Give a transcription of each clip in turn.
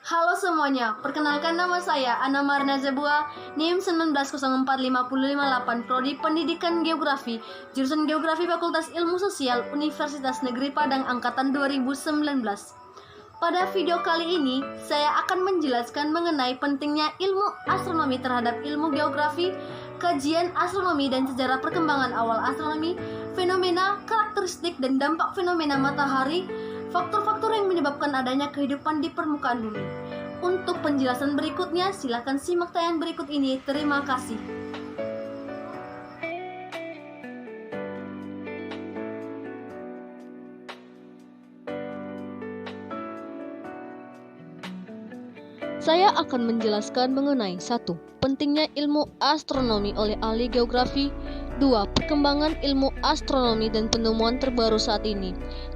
Halo semuanya, perkenalkan nama saya Ana Marna Zebua, NIM 1904558, Prodi Pendidikan Geografi, jurusan Geografi Fakultas Ilmu Sosial, Universitas Negeri Padang Angkatan 2019. Pada video kali ini, saya akan menjelaskan mengenai pentingnya ilmu astronomi terhadap ilmu geografi, kajian astronomi dan sejarah perkembangan awal astronomi, fenomena, karakteristik dan dampak fenomena matahari, faktor-faktor yang menyebabkan adanya kehidupan di permukaan bumi. Untuk penjelasan berikutnya, silakan simak tayangan berikut ini. Terima kasih. Saya akan menjelaskan mengenai 1. Pentingnya ilmu astronomi oleh ahli geografi. 2. Perkembangan ilmu astronomi dan penemuan terbaru saat ini.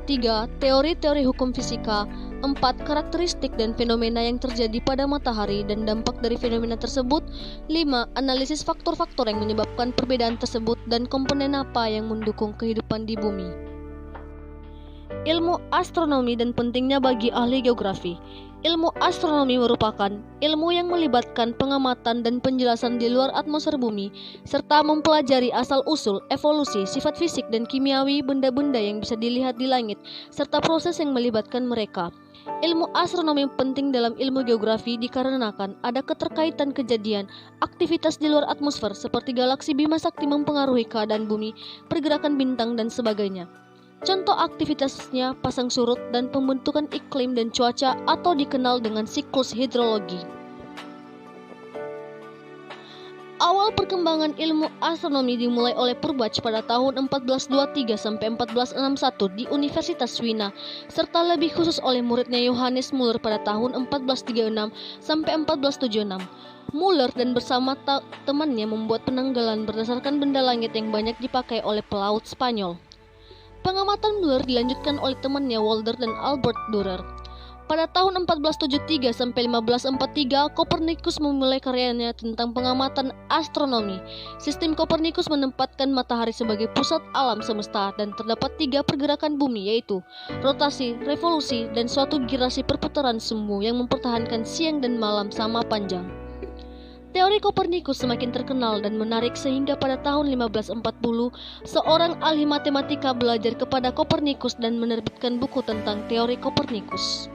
3. Teori-teori hukum fisika. 4. Karakteristik dan fenomena yang terjadi pada matahari dan dampak dari fenomena tersebut. 5. Analisis faktor-faktor yang menyebabkan perbedaan tersebut dan komponen apa yang mendukung kehidupan di bumi. Ilmu astronomi dan pentingnya bagi ahli geografi. Ilmu astronomi merupakan ilmu yang melibatkan pengamatan dan penjelasan di luar atmosfer bumi, serta mempelajari asal-usul, evolusi, sifat fisik dan kimiawi benda-benda yang bisa dilihat di langit, serta proses yang melibatkan mereka. Ilmu astronomi penting dalam ilmu geografi dikarenakan ada keterkaitan kejadian, aktivitas di luar atmosfer seperti galaksi Bima Sakti mempengaruhi keadaan bumi, pergerakan bintang dan sebagainya. Contoh aktivitasnya pasang surut dan pembentukan iklim dan cuaca atau dikenal dengan siklus hidrologi. Awal perkembangan ilmu astronomi dimulai oleh Purbach pada tahun 1423 sampai 1461 di Universitas Wina, serta lebih khusus oleh muridnya Johannes Muller pada tahun 1436 sampai 1476. Muller dan bersama temannya membuat penanggalan berdasarkan benda langit yang banyak dipakai oleh pelaut Spanyol. Pengamatan Muller dilanjutkan oleh temannya Walther dan Albert Dürer. Pada tahun 1473 sampai 1543, Kopernikus memulai karyanya tentang pengamatan astronomi. Sistem Kopernikus menempatkan matahari sebagai pusat alam semesta dan terdapat 3 pergerakan bumi, yaitu rotasi, revolusi, dan suatu girasi perputaran semu yang mempertahankan siang dan malam sama panjang. Teori Kopernikus semakin terkenal dan menarik sehingga pada tahun 1540, seorang ahli matematika belajar kepada Kopernikus dan menerbitkan buku tentang teori Kopernikus.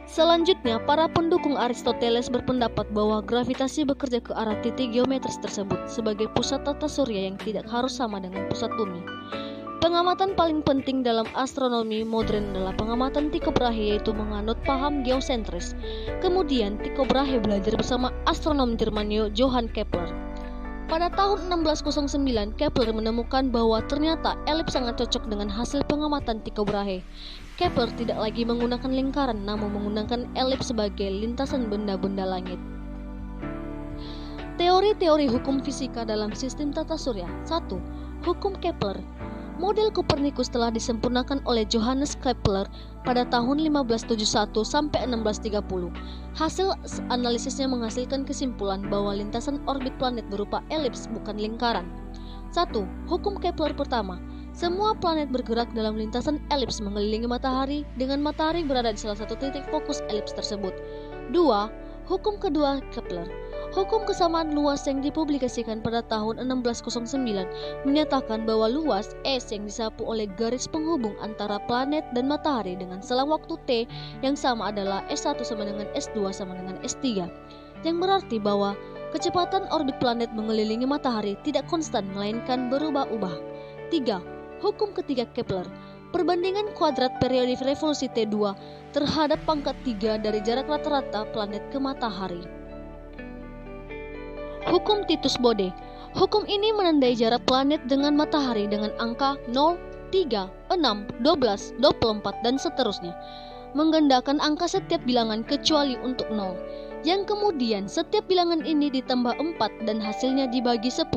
Selanjutnya, para pendukung Aristoteles berpendapat bahwa gravitasi bekerja ke arah titik geometris tersebut sebagai pusat tata surya yang tidak harus sama dengan pusat bumi. Pengamatan paling penting dalam astronomi modern adalah pengamatan Tycho Brahe, yaitu menganut paham geosentris. Kemudian Tycho Brahe belajar bersama astronom Jerman Johann Kepler. Pada tahun 1609, Kepler menemukan bahwa ternyata elips sangat cocok dengan hasil pengamatan Tycho Brahe. Kepler tidak lagi menggunakan lingkaran, namun menggunakan elips sebagai lintasan benda-benda langit. Teori-teori hukum fisika dalam sistem tata surya. 1. Hukum Kepler. Model Kopernikus telah disempurnakan oleh Johannes Kepler pada tahun 1571 sampai 1630. Hasil analisisnya menghasilkan kesimpulan bahwa lintasan orbit planet berupa elips bukan lingkaran. 1. Hukum Kepler pertama. Semua planet bergerak dalam lintasan elips mengelilingi matahari dengan matahari berada di salah satu titik fokus elips tersebut. 2. Hukum kedua Kepler. Hukum kesamaan luas yang dipublikasikan pada tahun 1609 menyatakan bahwa luas S yang disapu oleh garis penghubung antara planet dan matahari dengan selang waktu T yang sama adalah S1 sama dengan S2 sama dengan S3, yang berarti bahwa kecepatan orbit planet mengelilingi matahari tidak konstan melainkan berubah-ubah. 3. Hukum ketiga Kepler. Perbandingan kuadrat periode revolusi T2 terhadap pangkat 3 dari jarak rata-rata planet ke matahari. Hukum Titus Bode. Hukum ini menandai jarak planet dengan matahari dengan angka 0, 3, 6, 12, 24, dan seterusnya. Menggandakan angka setiap bilangan kecuali untuk 0, yang kemudian setiap bilangan ini ditambah 4 dan hasilnya dibagi 10.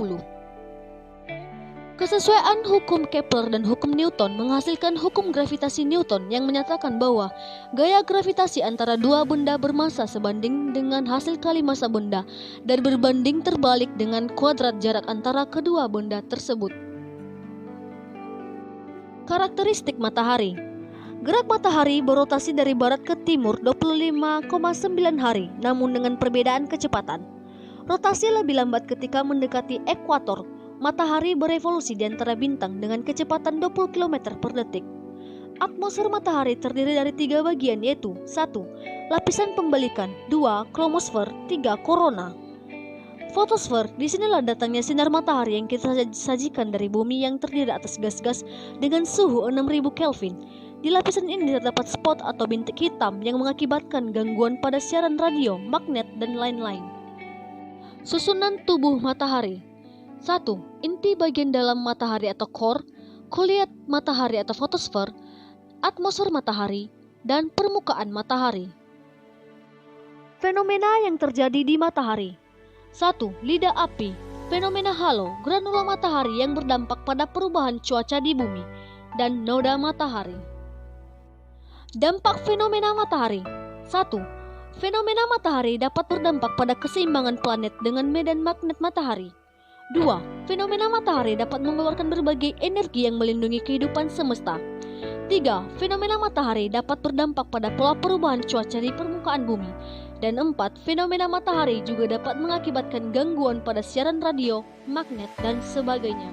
Kesesuaian hukum Kepler dan hukum Newton menghasilkan hukum gravitasi Newton yang menyatakan bahwa gaya gravitasi antara dua benda bermassa sebanding dengan hasil kali massa benda dan berbanding terbalik dengan kuadrat jarak antara kedua benda tersebut. Karakteristik matahari. Gerak matahari berotasi dari barat ke timur 25,9 hari, namun dengan perbedaan kecepatan. Rotasi lebih lambat ketika mendekati ekuator. Matahari berevolusi di antara bintang dengan kecepatan 20 km per detik. Atmosfer matahari terdiri dari 3 bagian, yaitu 1. Lapisan pembalikan, 2. Kromosfer, 3. Korona. Fotosfer, disinilah datangnya sinar matahari yang kita sajikan dari bumi yang terdiri atas gas-gas dengan suhu 6000 Kelvin. Di lapisan ini terdapat spot atau bintik hitam yang mengakibatkan gangguan pada siaran radio, magnet, dan lain-lain. Susunan tubuh matahari. 1. Inti bagian dalam matahari atau core, kulit matahari atau fotosfer, atmosfer matahari, dan permukaan matahari. Fenomena yang terjadi di matahari. 1. Lidah api, fenomena halo, granula matahari yang berdampak pada perubahan cuaca di bumi, dan noda matahari. Dampak fenomena matahari. 1. Fenomena matahari dapat berdampak pada keseimbangan planet dengan medan magnet matahari. 2. Fenomena matahari dapat mengeluarkan berbagai energi yang melindungi kehidupan semesta. 3. Fenomena matahari dapat berdampak pada pola perubahan cuaca di permukaan bumi. Dan 4. Fenomena matahari juga dapat mengakibatkan gangguan pada siaran radio, magnet, dan sebagainya.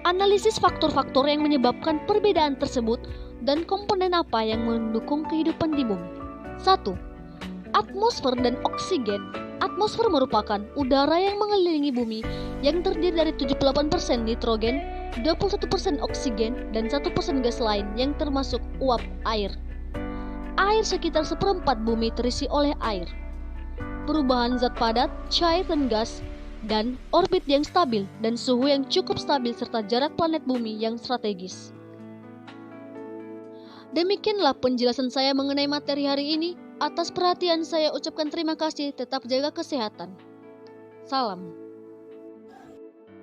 Analisis faktor-faktor yang menyebabkan perbedaan tersebut dan komponen apa yang mendukung kehidupan di bumi. 1. Atmosfer dan oksigen. Atmosfer merupakan udara yang mengelilingi bumi yang terdiri dari 78% nitrogen, 21% oksigen, dan 1% gas lain yang termasuk uap air. Air sekitar seperempat bumi terisi oleh air. Perubahan zat padat, cair dan gas, dan orbit yang stabil dan suhu yang cukup stabil serta jarak planet bumi yang strategis. Demikianlah penjelasan saya mengenai materi hari ini. Atas perhatian saya ucapkan terima kasih, tetap jaga kesehatan. Salam.